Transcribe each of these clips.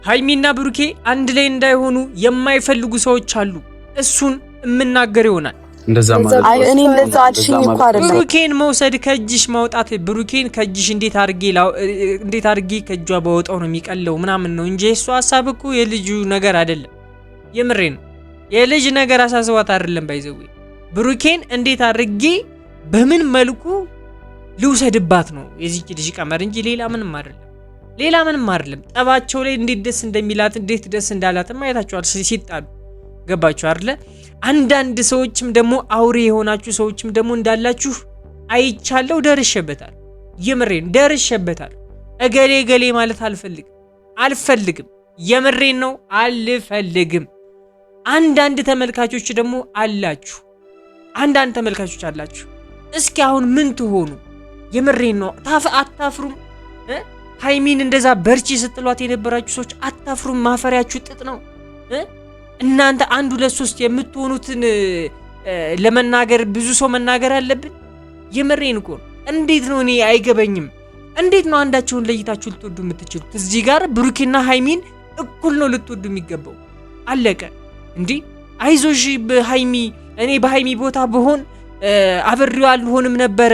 ሃይሚና ብሩኬ አንድ ላይ እንዳይሆኑ የማይፈልጉ ሰዎች አሉ። እሱን እምናገር ይሆናል። እንደዛ ማለት እኔ እንደዛ አልሽኝ እኮ አይደለም። ብሩኬን መውሰድ ከእጅሽ ማውጣት ብሩኬን ከእጅሽ እንዴት አድርጌ ከእጇ ባወጣው ነው የሚቀለው ምናምን ነው እንጂ እሱ ሐሳብ እኮ የልጁ ነገር አይደለም። የምሬን ነው። የልጅ ነገር አሳስዋት አይደለም ባይዘው ብሩኬን እንዴት አድርጌ በምን መልኩ ልውሰድባት ነው የዚህ ልጅ ቀመር እንጂ ሌላ ምንም አይደለም። ጠባቸው ላይ እንዴት ደስ እንደሚላት እንዴት ደስ እንዳላት ማየታችኋል ሲጣሉ። ገባችሁ አይደለ? አንዳንድ ሰዎችም ደግሞ አውሬ የሆናችሁ ሰዎችም ደግሞ እንዳላችሁ አይቻለው፣ ደርሼበታል። የምሬን ደርሼበታል። እገሌ ማለት አልፈልግም። የምሬን ነው አልፈልግም። አንዳንድ ተመልካቾች ደግሞ አላችሁ። እስኪ አሁን ምን ትሆኑ? የምሬን ነው አታፍሩም? ሃይሚን እንደዛ በርቺ ስትሏት የነበራችሁ ሰዎች አታፍሩም? ማፈሪያችሁ ጥጥ ነው። እናንተ 1 2 3 የምትሆኑትን ለመናገር ብዙ ሰው መናገር አለብን? የምሬን እኮ እንዴት ነው? እኔ አይገበኝም። እንዴት ነው አንዳቸውን ለይታችሁ ልትወዱ የምትችሉት? እዚህ ጋር ብሩኬና ሃይሚን እኩል ነው ልትወዱ የሚገባው። አለቀ። እንዴ አይዞሽ በሃይሚ እኔ በሃይሚ ቦታ ብሆን አብሬው አልሆንም ነበረ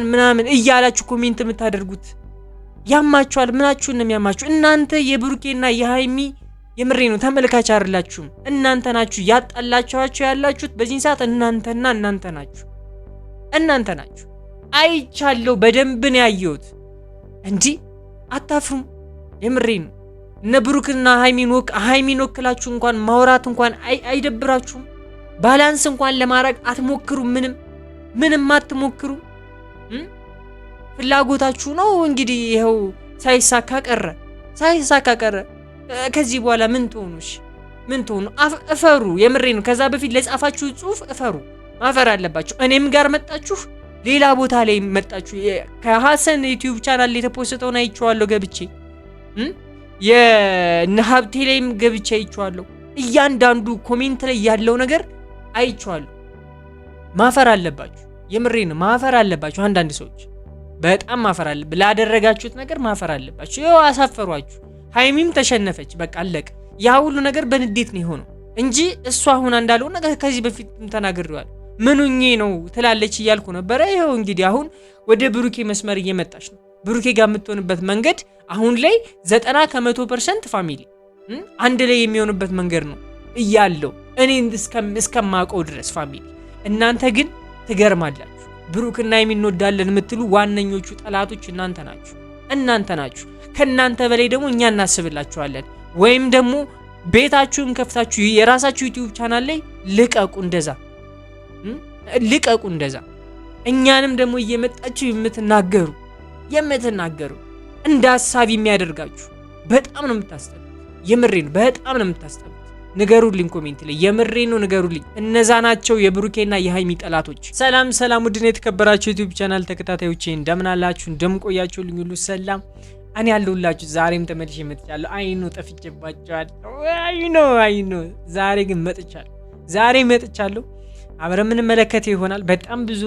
ምናምን እያላችሁ ኮሜንት የምታደርጉት ያማችኋል። ምናችሁን ነው የሚያማችሁ? እናንተ የብሩኬና የሃይሚ የምሬ ነው ተመልካች አይደላችሁም። እናንተ ናችሁ ያጣላችኋቸው ያላችሁት በዚህ ሰዓት እናንተ ናችሁ። አይቻለው፣ በደንብ ነው ያየሁት። እንጂ አታፍሩም? የምሬ ነው። እነ ብሩክና ሃይሚን ወክላችሁ እንኳን ማውራት እንኳን አይደብራችሁም? ባላንስ እንኳን ለማድረግ አትሞክሩም? ምንም አትሞክሩ። ፍላጎታችሁ ነው እንግዲህ ይሄው ሳይሳካ ቀረ። ከዚህ በኋላ ምን ትሆኑ? እፈሩ። የምሬ ነው። ከዛ በፊት ለጻፋችሁ ጽሁፍ እፈሩ፣ ማፈር አለባችሁ። እኔም ጋር መጣችሁ፣ ሌላ ቦታ ላይ መጣችሁ። ከሐሰን ዩቲዩብ ቻናል ላይ የተፖስተውን አይቼዋለሁ ገብቼ የነሀብቴ ላይም ገብቼ አይቼዋለሁ። እያንዳንዱ ኮሜንት ላይ ያለው ነገር አይቼዋለሁ። ማፈር አለባችሁ። የምሬ ነው። ማፈር አለባችሁ። አንዳንድ ሰዎች በጣም ማፈር አለባችሁ። ላደረጋችሁት ነገር ማፈር አለባችሁ። ይኸው አሳፈሯችሁ። ሃይሚም ተሸነፈች። በቃ አለቀ። ያ ሁሉ ነገር በንዴት ነው የሆነው እንጂ እሷ አሁን እንዳለው ነገር ከዚህ በፊት ተናግሬዋለሁ። ምኑኜ ነው ትላለች እያልኩ ነበረ። ይኸው እንግዲህ አሁን ወደ ብሩኬ መስመር እየመጣች ነው። ብሩኬ ጋር የምትሆንበት መንገድ አሁን ላይ 90% ፋሚሊ አንድ ላይ የሚሆንበት መንገድ ነው እያለው እኔ እስከማውቀው ድረስ ፋሚሊ። እናንተ ግን ትገርማላችሁ። ብሩክና የምንወዳለን የምትሉ ዋነኞቹ ጠላቶች እናንተ ናችሁ። ከናንተ በላይ ደግሞ እኛ እናስብላችኋለን። ወይም ደግሞ ቤታችሁን ከፍታችሁ የራሳችሁ ዩቲዩብ ቻናል ላይ ልቀቁ እንደዛ። እኛንም ደግሞ እየመጣችሁ የምትናገሩ እንደ ሐሳብ የሚያደርጋችሁ በጣም ነው የምታስጠሉት። የምሬን በጣም ነው የምታስጠሉት። ንገሩልኝ፣ ኮሜንት ላይ የምሬን ነው ንገሩልኝ። እነዛ ናቸው የብሩኬና የሃይሚ ጠላቶች። ሰላም ውድና የተከበራችሁ ዩቲዩብ ቻናል ተከታታዮቼ እንደምን አላችሁ? እንደምን ቆያችሁልኝ? ሁሉ ሰላም እኔ ያለሁላችሁ። ዛሬም ተመልሼ መጥቻለሁ። አይኖ ጠፍቼባችኋለሁ። አይኖ ዛሬ ግን መጥቻለሁ። አብረን የምንመለከተው ይሆናል። በጣም ብዙ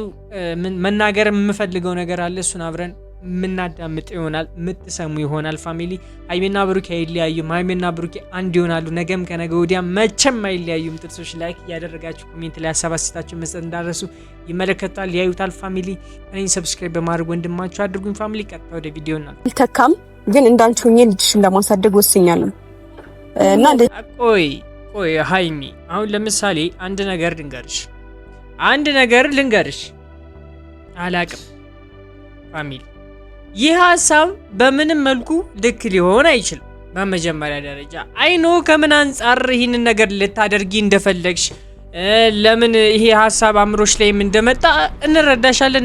መናገር የምፈልገው ነገር አለ። እሱን አብረን የምናዳምጥ ይሆናል፣ የምትሰሙ ይሆናል። ፋሚሊ ሃይሚና ብሩኬ አይለያዩም። ሃይሚና ብሩኬ አንድ ይሆናሉ። ነገም ከነገ ወዲያ መቼም አይለያዩም። ጥርሶች ላይክ እያደረጋችሁ ኮሜንት ላይ ሀሳብ መስጠት እንዳረሱ። ይመለከታል፣ ያዩታል። ፋሚሊ እኔን ሰብስክራይብ በማድረግ ወንድማችሁ አድርጉኝ። ፋሚሊ ቀጥታ ወደ ቪዲዮ እና አልተካም ግን እንዳንቺ ሆኜ ልጅሽን ለማሳደግ ወስኛለሁ እና ቆይ ሃይሚ አሁን ለምሳሌ አንድ ነገር ልንገርሽ አላቅም ፋሚሊ ይህ ሐሳብ በምንም መልኩ ልክ ሊሆን አይችልም። በመጀመሪያ ደረጃ አይኖ ከምን አንጻር ይህንን ነገር ልታደርጊ እንደፈለግሽ ለምን ይሄ ሐሳብ አምሮሽ ላይም እንደመጣ እንረዳሻለን፣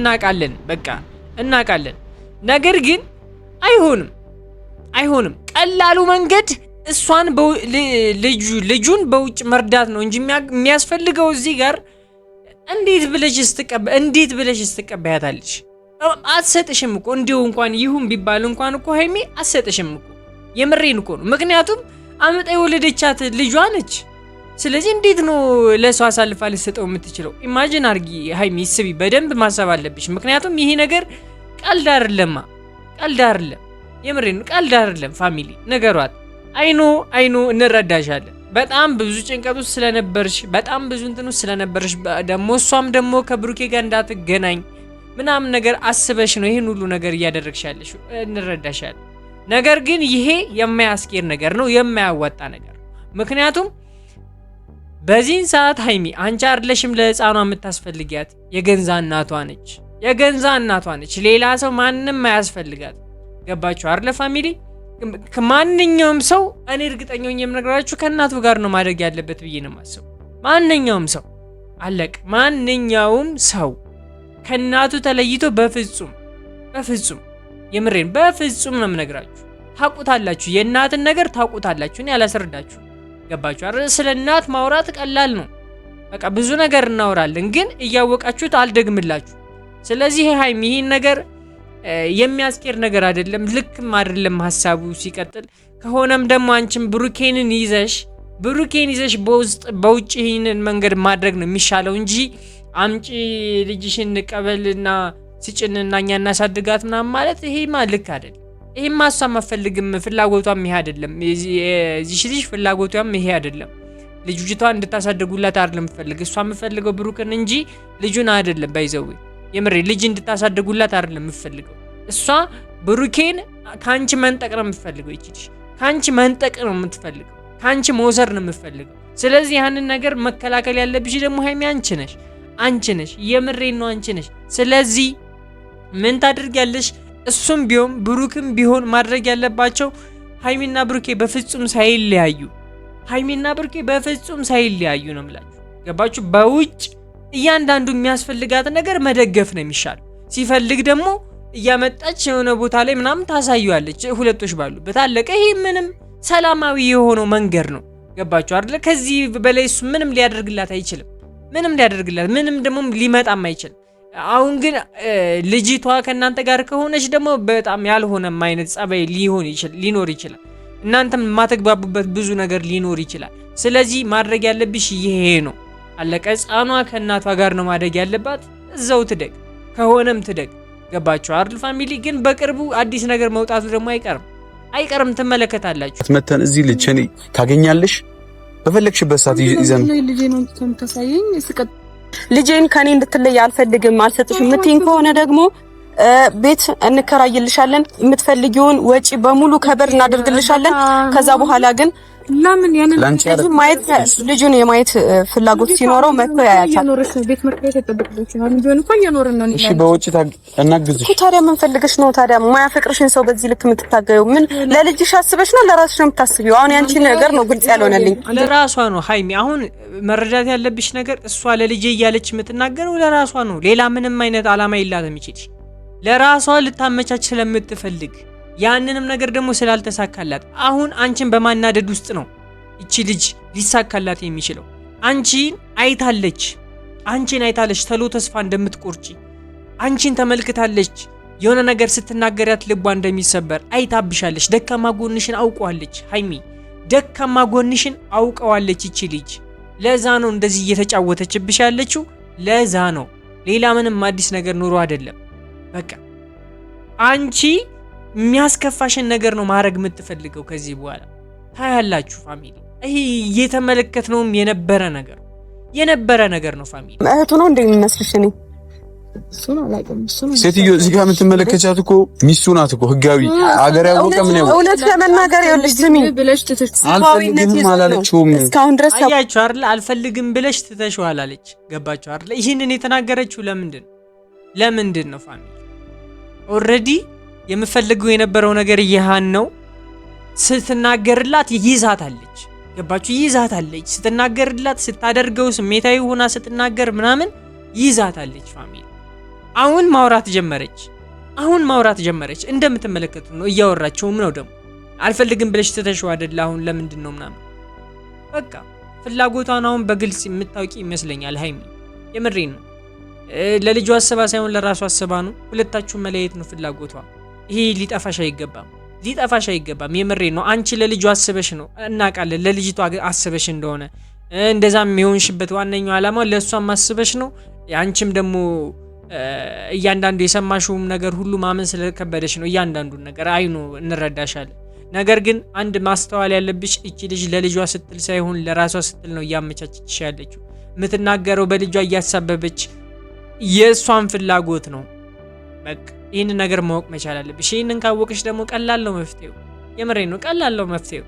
እናቃለን። ነገር ግን አይሆንም። ቀላሉ መንገድ እሷን ልጁን በውጭ መርዳት ነው እንጂ የሚያስፈልገው እዚህ ጋር እንዴት ብለሽ ትቀበያታለሽ? አትሰጥሽም እኮ እንዲሁ እንኳን ይሁን ቢባል እንኳን እኮ ሃይሚ አትሰጥሽም እኮ። የምሬን እኮ ነው። ምክንያቱም አመጣ የወለደቻት ልጇ ነች። ስለዚህ እንዴት ነው ለሷ አሳልፋ ልትሰጠው የምትችለው? ኢማጂን አርጊ ሃይሚ፣ ስቢ፣ በደንብ ማሰብ አለብሽ። ምክንያቱም ይሄ ነገር ቀልድ አይደለም። የምሬን ቀልድ አይደለም። ፋሚሊ ነገሯት አይኑ እንረዳሻለን። በጣም ብዙ ጭንቀት ውስጥ ስለነበርሽ፣ በጣም ብዙ እንትን ውስጥ ስለነበርሽ ደግሞ እሷም ደግሞ ከብሩኬ ጋር እንዳትገናኝ ምናምን ነገር አስበሽ ነው ይሄን ሁሉ ነገር እያደረግሻለሽ። እንረዳሻለን። ነገር ግን ይሄ የማያስኬድ ነገር ነው፣ የማያዋጣ ነገር ነው። ምክንያቱም በዚህን ሰዓት ሀይሚ አንቺ አይደለሽም ለህፃኗ የምታስፈልጊያት፣ የገንዛ እናቷ ነች። ሌላ ሰው ማንም አያስፈልጋት። ገባችሁ አይደለ ፋሚሊ? ከማንኛውም ሰው እኔ እርግጠኛ ነኝ የምነግራችሁ ከእናቱ ጋር ነው ማድረግ ያለበት ብዬ ነው የማስበው። ማንኛውም ሰው አለቅ። ማንኛውም ሰው ከእናቱ ተለይቶ በፍጹም የምሬን በፍጹም ነው የምነግራችሁ። ታውቁታላችሁ፣ የእናትን ነገር ታውቁታላችሁ። እኔ አላስረዳችሁ። ገባችሁ አይደል? ስለ እናት ማውራት ቀላል ነው። በቃ ብዙ ነገር እናወራለን፣ ግን እያወቃችሁት አልደግምላችሁ። ስለዚህ ሀይሚ ይህን ነገር የሚያስኬድ ነገር አይደለም፣ ልክም አይደለም ሀሳቡ። ሲቀጥል ከሆነም ደግሞ አንቺም ብሩኬን ይዘሽ በውጭ ይህንን መንገድ ማድረግ ነው የሚሻለው እንጂ አምጪ ልጅሽን ቀበልና ስጭንና እኛ እናሳድጋት ምናምን ማለት ይሄማ ልክ አይደለም። ይሄማ እሷም አትፈልግም፣ ፍላጎቷም ይሄ አይደለም። እዚህ ልጅ ፍላጎቷም ይሄ አይደለም። ልጅቷን እንድታሳድጉላት አይደለም የምትፈልግ እሷ የምትፈልገው ብሩክን እንጂ ልጁን አይደለም። ባይዘው የምሬ ልጅ እንድታሳድጉላት አይደለም የምትፈልገው እሷ ብሩኬን ካንቺ መንጠቅ ነው የምትፈልገው። ይችልሽ ካንቺ መንጠቅ ነው የምትፈልገው፣ ካንቺ መውሰድ ነው የምትፈልገው። ስለዚህ ያንን ነገር መከላከል ያለብሽ ደግሞ ሀይሚ አንቺ ነሽ። የምሬን ነው አንቺ ነሽ። ስለዚህ ምን ታደርጊያለሽ? እሱም ቢሆን ብሩክም ቢሆን ማድረግ ያለባቸው ሀይሚና ብሩኬ በፍጹም ሳይለያዩ ነው የምላችሁ። ገባችሁ? በውጭ እያንዳንዱ የሚያስፈልጋት ነገር መደገፍ ነው የሚሻለው። ሲፈልግ ደግሞ እያመጣች የሆነ ቦታ ላይ ምናምን ታሳዩዋለች፣ ሁለቶች ባሉበት አለቀ። ይሄ ምንም ሰላማዊ የሆነው መንገድ ነው። ገባችሁ አይደል? ከዚህ በላይ እሱ ምንም ሊያደርግላት አይችልም። ምንም ደግሞ ሊመጣም አይችልም። አሁን ግን ልጅቷ ከእናንተ ጋር ከሆነች ደግሞ በጣም ያልሆነም አይነት ጸባይ ሊኖር ይችላል። እናንተም የማትግባቡበት ብዙ ነገር ሊኖር ይችላል። ስለዚህ ማድረግ ያለብሽ ይሄ ነው። አለቀ። ህፃኗ ከእናቷ ጋር ነው ማደግ ያለባት። እዛው ትደግ፣ ከሆነም ትደግ። ገባችሁ አይደል ፋሚሊ? ግን በቅርቡ አዲስ ነገር መውጣቱ ደግሞ አይቀርም ትመለከታላችሁ። መተን እዚህ ልጅ እኔ ታገኛለሽ በፈለግሽበት ሰዓት ይዘን ልጄን ከኔ እንድትለይ አልፈልግም፣ አልሰጥሽም የምትይኝ ከሆነ ደግሞ ቤት እንከራይልሻለን፣ የምትፈልጊውን ወጪ በሙሉ ከበር እናደርግልሻለን። ከዛ በኋላ ግን ለምን ያንን ልጁን የማየት ፍላጎት ሲኖረው መጥቶ ያያቻል። ቤት መከራየት ተጠብቅልሻል። ልጁን እንኳን እየኖርን ነው። እሺ በውጪ እናግዝሽ። ታዲያ ምን ፈልገሽ ነው ታዲያ ማያፈቅርሽን ሰው በዚህ ልክ የምትታገየው? ምን ለልጅሽ አስበሽ ነው ለራስሽ ነው የምታስቢው? አሁን ያንቺ ነገር ነው ግልጽ ያልሆነልኝ። ለራሷ ነው ሀይሚ። አሁን መረዳት ያለብሽ ነገር እሷ ለልጄ እያለች የምትናገረው ለራሷ ነው። ሌላ ምንም አይነት አላማ የላትም። ይችልሽ ለራሷ ልታመቻች ስለምትፈልግ ያንንም ነገር ደግሞ ስላልተሳካላት አሁን አንቺን በማናደድ ውስጥ ነው እቺ ልጅ ሊሳካላት የሚችለው። አንቺን አይታለች ተሎ ተስፋ እንደምትቆርጪ አንቺን ተመልክታለች። የሆነ ነገር ስትናገሪያት ልቧ እንደሚሰበር አይታብሻለች። ደካማ ጎንሽን አውቀዋለች ሀይሚ፣ ደካማ ጎንሽን አውቀዋለች እቺ ልጅ። ለዛ ነው እንደዚህ እየተጫወተችብሽ ያለችው። ለዛ ነው፣ ሌላ ምንም አዲስ ነገር ኑሮ አይደለም። በቃ አንቺ የሚያስከፋሽን ነገር ነው ማድረግ የምትፈልገው ከዚህ በኋላ ታያላችሁ ፋሚሊ። ይሄ እየተመለከትነውም የነበረ ነገር ነው ፋሚሊ። እህቱ ነው እንደሚመስልሽ? እኔ ሴትዮ እዚህ ጋር የምትመለከቻት እኮ ሚስቱ ናት እኮ ህጋዊ አገር ያወቀ ምን ያው እውነት ለመናገር ይኸውልሽ ስሚ፣ አልፈልግም አላለችውም እስካሁን ድረስ አያችሁ አይደል? አልፈልግም ብለሽ ትተሽዋል አለች። ገባችሁ አይደል? ይህንን የተናገረችው ለምንድን ነው ፋሚሊ? ኦልሬዲ የምፈልገው የነበረው ነገር ይሃን ነው። ስትናገርላት ይዛታለች። ገባችሁ? ይዛታለች። ስትናገርላት ስታደርገው ስሜታዊ ሆና ስትናገር ምናምን ይዛታለች ፋሚሊ። አሁን ማውራት ጀመረች። እንደምትመለከቱት ነው፣ እያወራችውም ነው። ደግሞ አልፈልግም ብለሽ ትተሽው አይደል? አሁን ለምንድን ነው ምናምን በቃ ፍላጎቷን አሁን በግልጽ የምታውቂ ይመስለኛል ሀይሚ። የምሬን ነው። ለልጇ አስባ ሳይሆን ለራሷ አስባ ነው። ሁለታችሁ መለየት ነው ፍላጎቷ። ይሄ ሊጠፋሽ አይገባም። የምሬን ነው። አንቺ ለልጇ አስበሽ ነው እናውቃለን። ለልጅቷ አስበሽ እንደሆነ እንደዛም የሆንሽበት ዋነኛው ዓላማ ለእሷም አስበሽ ነው። አንቺም ደግሞ እያንዳንዱ የሰማሽውም ነገር ሁሉ ማመን ስለከበደሽ ነው። እያንዳንዱን ነገር አይኑ እንረዳሻለን። ነገር ግን አንድ ማስተዋል ያለብሽ እቺ ልጅ ለልጇ ስትል ሳይሆን ለራሷ ስትል ነው እያመቻቸች ያለችው። የምትናገረው በልጇ እያሳበበች የእሷን ፍላጎት ነው። በቃ ይህን ነገር ማወቅ መቻል አለብሽ። ይህንን ካወቅሽ ደግሞ ቀላል ነው መፍትሄው። የምሬን ነው፣ ቀላል ነው መፍትሄው።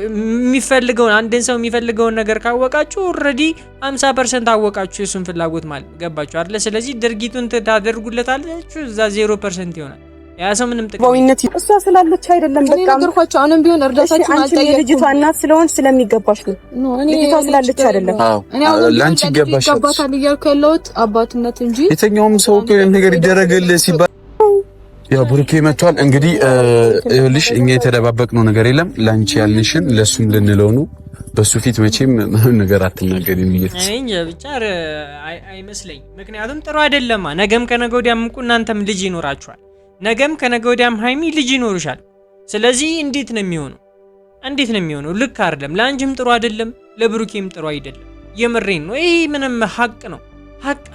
የሚፈልገውን አንድን ሰው የሚፈልገውን ነገር ካወቃችሁ ኦልሬዲ 50% አወቃችሁ የሱን ፍላጎት ማለት ገባችሁ አይደለ? ስለዚህ ድርጊቱን ታደርጉለታላችሁ፣ እዛ 0% ይሆናል። ያ ሰው ምንም ጥቅምነት እሷ ስላለች አይደለም። በቃ ነገርኳችሁ። አሁንም ቢሆን እርዳታችሁ አንቺ የልጅቷ እናት ስለሆንሽ ስለሚገባሽ ነው። ልጅቷ ስላለች አይደለም። ላንቺ ይገባሽ ይገባታል እያልኩ ያለሁት አባትነት እንጂ የትኛውም ሰው ነገር ይደረግልህ ሲባል ያው ብሩኬ መጥቷል። እንግዲህ ልሽ እኛ የተደባበቅነው ነገር የለም። ላንቺ ያልንሽን ለሱም ልንለው ነው። በሱ ፊት መቼም ምንም ነገር አትናገሪም እየተሰ እንጂ ብቻ አይመስለኝ። ምክንያቱም ጥሩ አይደለም። ነገም ከነገ ወዲያም እኮ እናንተም ልጅ ይኖራችኋል። ነገም ከነገ ወዲያም ሃይሚ ልጅ ይኖርሻል። ስለዚህ እንዴት ነው የሚሆነው? ልክ አይደለም። ለአንቺም ጥሩ አይደለም፣ ለብሩኬም ጥሩ አይደለም። የምሬን ነው። ይሄ ምንም ሀቅ ነው።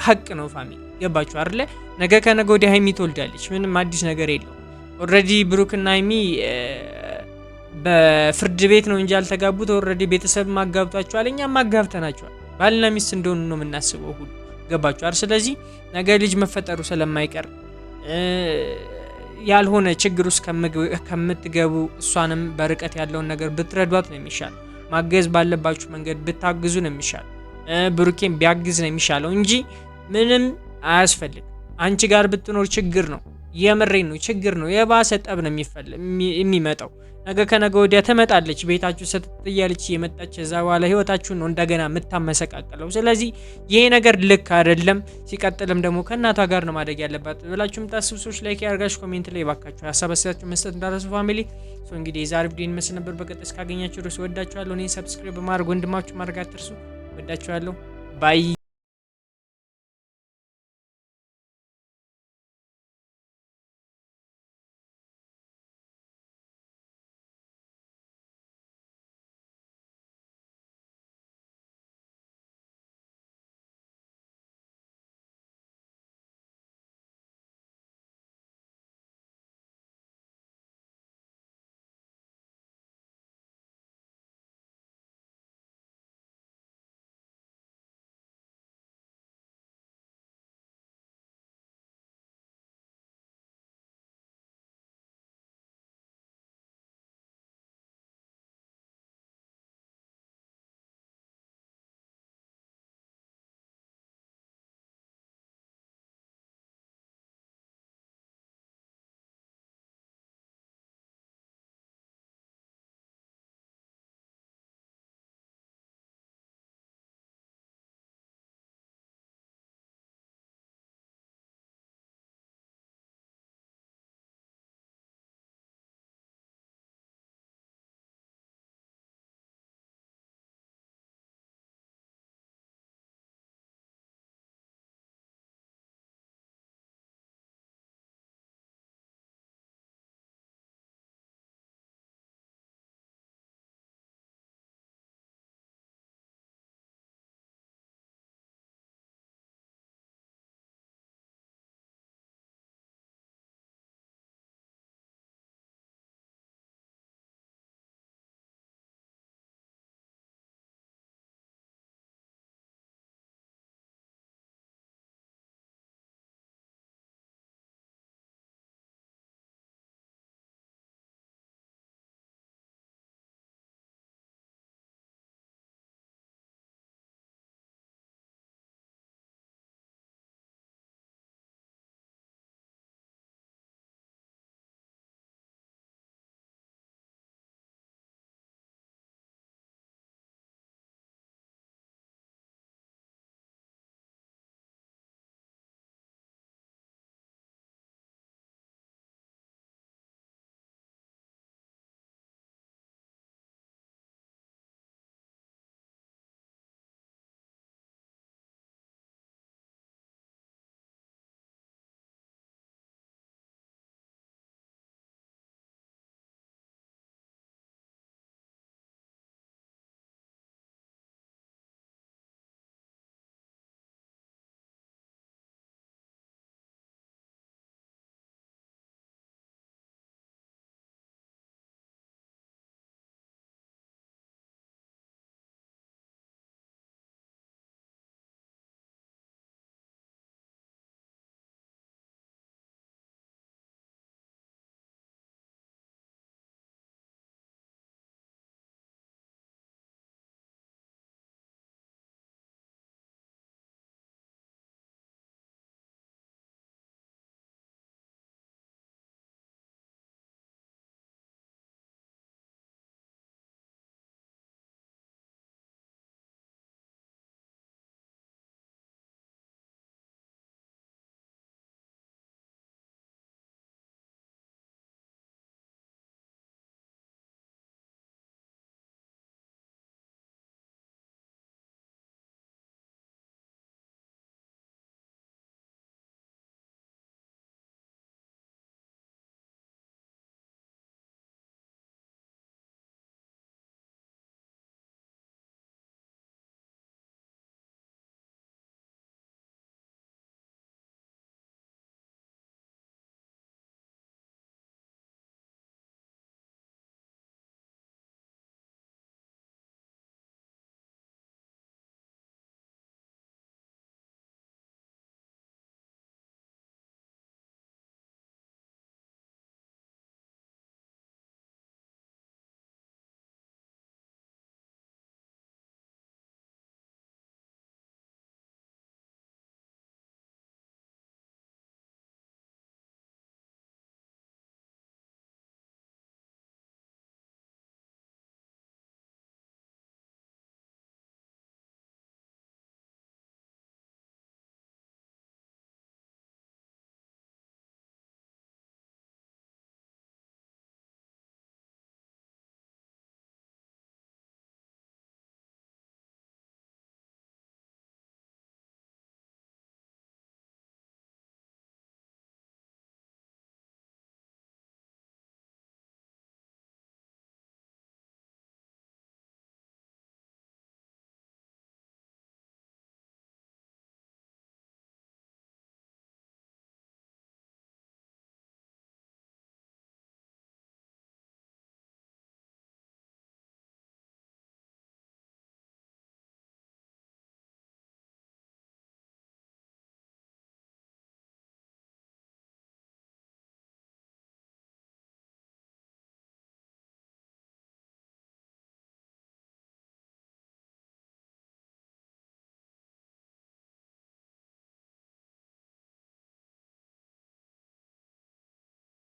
ሀቅ ነው ፋሚሊ ገባችሁ አይደለ? ነገ ከነገ ወዲያ ሃይሚ ትወልዳለች። ምንም አዲስ ነገር የለው። ኦልሬዲ ብሩክና ሃይሚ በፍርድ ቤት ነው እንጂ ያልተጋቡት ኦልሬዲ ቤተሰብ ማጋብቷቸዋል። እኛም ማጋብተናቸዋል። ባልና ሚስት እንደሆኑ ነው የምናስበው ሁሉ ገባችሁ አይደል? ስለዚህ ነገ ልጅ መፈጠሩ ስለማይቀር ያልሆነ ችግር ውስጥ ከምትገቡ እሷንም በርቀት ያለውን ነገር ብትረዷት ነው የሚሻል። ማገዝ ባለባችሁ መንገድ ብታግዙ ነው የሚሻል። ብሩኬን ቢያግዝ ነው የሚሻለው እንጂ ምንም አያስፈልግ። አንቺ ጋር ብትኖር ችግር ነው። የምሬን ነው፣ ችግር ነው። የባሰ ጠብ ነው የሚመጣው። ነገ ከነገ ወዲያ ትመጣለች፣ ቤታችሁ ስትጥያለች እየመጣች እዛ በኋላ ህይወታችሁን ነው እንደገና የምታመሰቃቀለው። ስለዚህ ይሄ ነገር ልክ አይደለም። ሲቀጥልም ደግሞ ከእናቷ ጋር ነው ማደግ ያለባት ብላችሁ የምታስቡ ሰዎች ላይክ ያርጋችሁ፣ ኮሜንት ላይ ባካችሁ ሀሳብ አስተያየታችሁ መስጠት እንዳትረሱ ፋሚሊ። እንግዲህ የዛሬ ቪዲዮ ይመስል ነበር። በቀጣይ እስካገኛችሁ ድረስ ወዳችኋለሁ። እኔን ሰብስክራይብ በማድረግ ወንድማችሁ ማድረግ አትርሱ። ወዳችኋለሁ። ባይ